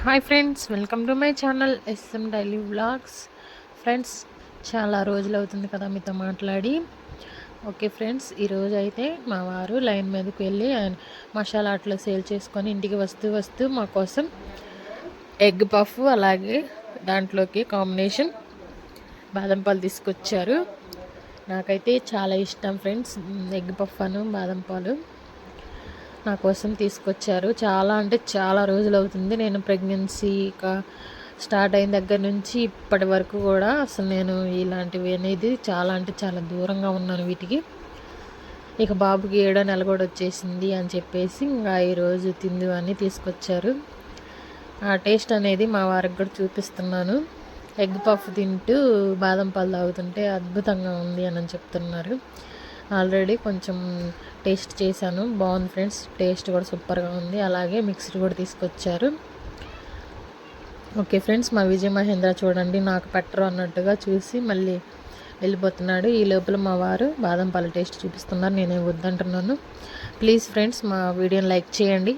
Hi friends, welcome to my channel S M daily vlogs. Friends, చాలా రోజులు అవుతుంది కదా మీతో మాట్లాడి. ఓకే ఫ్రెండ్స్, ఈరోజు అయితే మా వారు లైన్ మీదకి వెళ్ళి మసాలా అట్లా సేల్ చేసుకొని ఇంటికి వస్తూ మా కోసం ఎగ్ పఫ్, అలాగే దాంట్లోకి కాంబినేషన్ బాదం పాలు తీసుకొచ్చారు. నాకైతే చాలా ఇష్టం ఫ్రెండ్స్ ఎగ్ పఫ్ అను బాదం పాలు. నా కోసం తీసుకొచ్చారు. చాలా అంటే చాలా రోజులు అవుతుంది. నేను ప్రెగ్నెన్సీ స్టార్ట్ అయిన దగ్గర నుంచి ఇప్పటి వరకు కూడా అసలు నేను ఇలాంటివి అనేది చాలా అంటే చాలా దూరంగా ఉన్నాను వీటికి. ఇక బాబుకి 7వ నెల కూడా వచ్చేసింది అని చెప్పేసి ఇంకా ఈరోజు తిందు అని తీసుకొచ్చారు. ఆ టేస్ట్ అనేది మా వారికి కూడా చూపిస్తున్నాను. ఎగ్ పఫ్ తింటూ బాదం పాలు తాగుతుంటే అద్భుతంగా ఉంది అని చెప్తున్నారు. ఆల్రెడీ కొంచెం టేస్ట్ చేశాను, బాగుంది ఫ్రెండ్స్. టేస్ట్ కూడా సూపర్గా ఉంది. అలాగే మిక్స్డ్ కూడా తీసుకొచ్చారు. ఓకే ఫ్రెండ్స్, మా విజయ మహేంద్ర చూడండి నాకు పెట్టరు అన్నట్టుగా చూసి మళ్ళీ వెళ్ళిపోతున్నాడు. ఈ లోపల మా వారు బాదం పాల టేస్ట్ చూపిస్తున్నారు. నేనే వద్దంటున్నాను. ప్లీజ్ ఫ్రెండ్స్, మా వీడియోని లైక్ చేయండి.